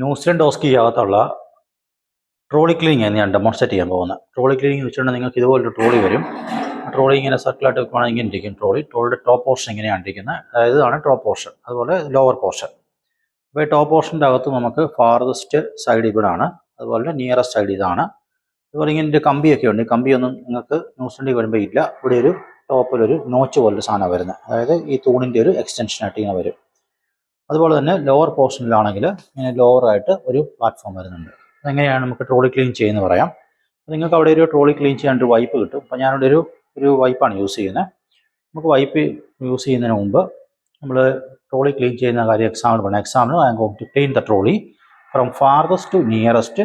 New Zealand ഓസ്കിക്കകത്തുള്ള trolley cleaning ഞാൻ demonstrate ചെയ്യാൻ പോകുന്നത്. ട്രോളി ക്ലീനിങ് വെച്ചിട്ടുണ്ടെങ്കിൽ നിങ്ങൾക്ക് ഇതുപോലൊരു ട്രോളി വരും. ആ ട്രോളി ഇങ്ങനെ സർക്കിളായിട്ട് വെക്കുകയാണെങ്കിൽ ഇങ്ങനെ ഇരിക്കും ട്രോളിയുടെ ടോപ്പ് പോർഷൻ ഇങ്ങനെയാണ് ഇരിക്കുന്നത്. അതായത് ഇതാണ് ടോപ്പ് പോർഷൻ, അതുപോലെ ലോവർ പോർഷൻ. അപ്പോൾ ഈ ടോപ്പ് പോർഷൻ്റെ അകത്ത് നമുക്ക് ഫാർദസ്റ്റ് സൈഡ് ഇവിടാണ്, അതുപോലെ നിയറസ്റ്റ് സൈഡ് ഇതാണ്. അതുപോലെ ഇങ്ങനെ ഒരു കമ്പിയൊക്കെ ഉണ്ട്. ഈ കമ്പിയൊന്നും നിങ്ങൾക്ക് ന്യൂസിലൻഡിൽ വരുമ്പോൾ ഇല്ല. ഇവിടെ ഒരു ടോപ്പിലൊരു നോച്ച് പോലൊരു സാധനം വരുന്നത്, അതായത് ഈ തൂണിൻ്റെ ഒരു എക്സ്റ്റൻഷനായിട്ട് ഇങ്ങനെ വരും. അതുപോലെ തന്നെ ലോവർ പോർഷനിലാണെങ്കിൽ ഇങ്ങനെ ലോവറായിട്ട് ഒരു പ്ലാറ്റ്ഫോം വരുന്നുണ്ട്. അതെങ്ങനെയാണ് നമുക്ക് ട്രോളി ക്ലീൻ ചെയ്യുന്നത് പറയാം. നിങ്ങൾക്ക് അവിടെ ഒരു ട്രോളി ക്ലീൻ ചെയ്യാനൊരു വൈപ്പ് കിട്ടും. അപ്പോൾ ഞാനിവിടെ ഒരു വൈപ്പാണ് യൂസ് ചെയ്യുന്നത്. നമുക്ക് വൈപ്പ് യൂസ് ചെയ്യുന്നതിന് മുമ്പ് നമ്മൾ ട്രോളി ക്ലീൻ ചെയ്യുന്ന കാര്യം എക്സാമ്പിൾ പറയാം. Example I am going to clean the trolley from farthest to nearest,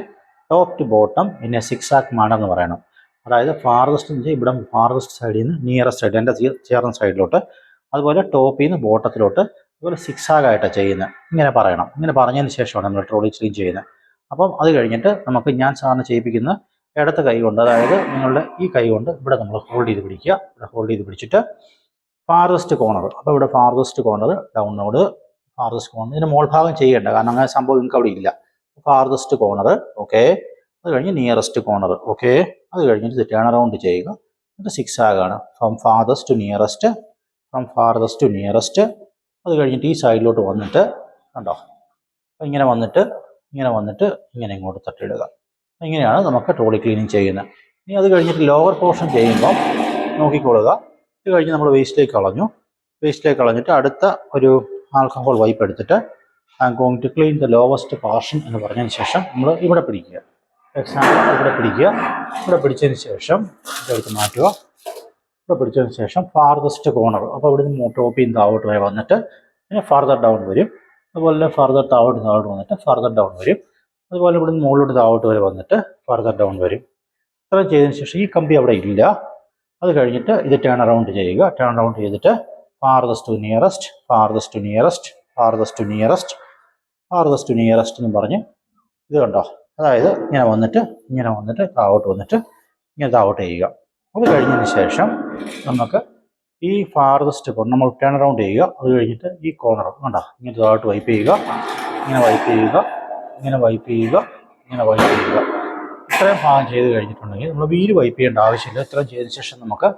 top to bottom in a zigzag manner എന്ന് പറയണം. അതായത് ഫാർദസ്റ്റ് എന്ന് വെച്ചാൽ ഇവിടെ ഫാർദസ്റ്റ് സൈഡിൽ നിന്ന് നിയറസ്റ്റ് സൈഡ് എൻ്റെ ചേർന്ന സൈഡിലോട്ട്, അതുപോലെ ടോപ്പിൽ നിന്ന് ബോട്ടത്തിലോട്ട്, അതുപോലെ സിക്സാഗായിട്ടാണ് ചെയ്യുന്നത്. ഇങ്ങനെ പറയണം. ഇങ്ങനെ പറഞ്ഞതിന് ശേഷമാണ് നമ്മൾ ട്രോളി ക്ലീൻ ചെയ്യുന്നത്. അപ്പം അത് കഴിഞ്ഞിട്ട് നമുക്ക് ഞാൻ സാറിന് ചെയ്യിപ്പിക്കുന്ന ഇടത്തെ കൈ കൊണ്ട്, അതായത് നിങ്ങളുടെ ഈ കൈ കൊണ്ട് ഇവിടെ നമ്മൾ ഹോൾഡ് ചെയ്ത് പിടിക്കുക. ഇവിടെ ഹോൾഡ് ചെയ്ത് പിടിച്ചിട്ട് ഫാർദസ്റ്റ് കോർണർ, അപ്പോൾ ഇവിടെ ഫാർദസ്റ്റ് കോർണർ ഡൗണിനോട്, ഫാർദസ്റ്റ് കോർണർ ഇതിൻ്റെ മോൾ ഭാഗം ചെയ്യേണ്ട, കാരണം അങ്ങനെ സംഭവം നിങ്ങൾക്ക് അവിടെ ഇല്ല. ഫാർദസ്റ്റ് കോർണർ ഓക്കെ, അത് കഴിഞ്ഞ് നിയറസ്റ്റ് കോർണർ ഓക്കെ, അത് കഴിഞ്ഞിട്ട് ടേൺ അറൗണ്ട് ചെയ്യുക. എന്നിട്ട് സിക്സാഗാണ് from farthest to nearest, from farthest to nearest. അത് കഴിഞ്ഞിട്ട് ഈ സൈഡിലോട്ട് വന്നിട്ട് കണ്ടോ, ഇങ്ങനെ വന്നിട്ട് ഇങ്ങനെ ഇങ്ങോട്ട് തട്ടിയിടുക. ഇങ്ങനെയാണ് നമുക്ക് ട്രോളി ക്ലീനിങ് ചെയ്യുന്നത്. ഇനി അത് കഴിഞ്ഞിട്ട് ലോവർ പോർഷൻ ചെയ്യുമ്പോൾ നോക്കിക്കൊള്ളുക. ഇത് കഴിഞ്ഞ് നമ്മൾ വേസ്റ്റിലേക്ക് കളഞ്ഞിട്ട് അടുത്ത ഒരു ആൽക്കഹോൾ വൈപ്പ് എടുത്തിട്ട് I am going to clean the lowest portion എന്ന് പറഞ്ഞതിന് ശേഷം നമ്മൾ ഇവിടെ പിടിക്കുക. എക്സാമ്പിൾ ഇവിടെ പിടിച്ചതിന് ശേഷം ഇതെടുത്ത് മാറ്റുക. ഇവിടെ പിടിച്ചതിന് ശേഷം ഫാർദസ്റ്റ് കോർണർ, അപ്പോൾ ഇവിടെ നിന്ന് ടോപ്പിൽ നിന്ന് താഴോട്ട് വരെ വന്നിട്ട് പിന്നെ ഫർദർ ഡൗൺ വരും. അതുപോലെ ഫർദർ താഴോട്ട് വന്നിട്ട് ഫർദർ ഡൗൺ വരും. അതുപോലെ ഇവിടെ നിന്ന് മുകളിലോട്ട് താഴോട്ട് വരെ വന്നിട്ട് ഫർദർ ഡൗൺ വരും. ഇത്രയും ചെയ്തതിന് ശേഷം ഈ കമ്പി അവിടെ ഇല്ല. അത് കഴിഞ്ഞിട്ട് ഇത് ടേൺ അറൗണ്ട് ചെയ്യുക. ടേൺ അറൗണ്ട് ചെയ്തിട്ട് farthest to nearest, farthest to nearest, farthest to nearest, farthest to nearest എന്ന് പറഞ്ഞ് ഇത് കണ്ടോ, അതായത് ഇങ്ങനെ വന്നിട്ട് താഴോട്ട് ചെയ്യുക. അത് കഴിഞ്ഞതിന് ശേഷം നമുക്ക് ഈ ഫാർദസ്റ്റ് കോർണർ നമ്മൾ ടേൺ അറൗണ്ട് ചെയ്യുക. അത് കഴിഞ്ഞിട്ട് ഈ കോർണർ കണ്ടോ, ഇങ്ങനെ താഴോട്ട് വൈപ്പ് ചെയ്യുക. ഇത്രയും ഭാഗം ചെയ്ത് കഴിഞ്ഞിട്ടുണ്ടെങ്കിൽ നമ്മൾ വീല് വൈപ്പ് ചെയ്യേണ്ട ആവശ്യമില്ല. ഇത്രയും ചെയ്തതിന് ശേഷം നമുക്ക്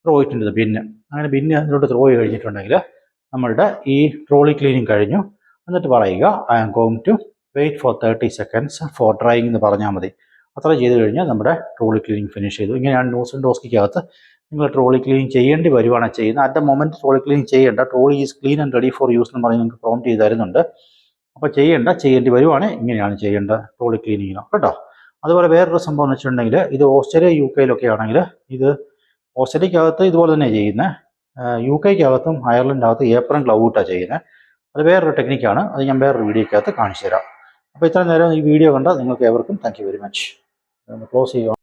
ത്രോ ഇട്ടിട്ട് ബിന്ന്, അങ്ങനെ ബിന്ന് അതിലോട്ട് ത്രോ ചെയ്ത് കഴിഞ്ഞിട്ടുണ്ടെങ്കിൽ നമ്മളുടെ ഈ ട്രോളി ക്ലീനിങ് കഴിഞ്ഞു. എന്നിട്ട് പറയുക I am going to wait for 30 seconds for drying എന്ന് പറഞ്ഞാൽ മതി. അത്ര ചെയ്ത് കഴിഞ്ഞാൽ നമ്മുടെ ട്രോളി ക്ലീനിങ് ഫിനിഷ് ചെയ്തു. ഇങ്ങനെയാണ് ന്യൂസിലൻഡ് ഓസ്കിക്കകത്ത് നിങ്ങൾ ട്രോളി ക്ലീനിങ് ചെയ്യേണ്ടി വരുവാണ് ചെയ്യുന്നത്. At the moment trolley cleaning ചെയ്യേണ്ട, trolley is clean and ready for use എന്ന് പറഞ്ഞ് നിങ്ങൾക്ക് പ്രോംപ്റ്റ് ചെയ്ത് തരുന്നുണ്ട്. അപ്പോൾ ചെയ്യേണ്ടി വരുവാണെങ്കിൽ ഇങ്ങനെയാണ് ചെയ്യേണ്ടത് ട്രോളി ക്ലീനിങ്ങിനോ കേട്ടോ. അതുപോലെ വേറൊരു സംഭവം എന്ന് വെച്ചിട്ടുണ്ടെങ്കിൽ ഇത് ഓസ്ട്രേലിയ UK ആണെങ്കിൽ ഇത് ഓസ്ട്രേലിയക്കകത്ത് ഇതുപോലെ തന്നെ ചെയ്യുന്നത്. UK അയർലൻഡിനകത്ത് ഏപ്രിൽ ഗ്ലൗട്ടാണ് ചെയ്യുന്നത്. അത് വേറൊരു ടെക്നിക്കാണ്. അത് ഞാൻ വേറൊരു വീഡിയോക്കകത്ത് കാണിച്ചു തരാം. അപ്പോൾ ഇത്രയും നേരം ഈ വീഡിയോ കണ്ട നിങ്ങൾക്ക് ഏവർക്കും thank you very much. Close ചെയ്യുക.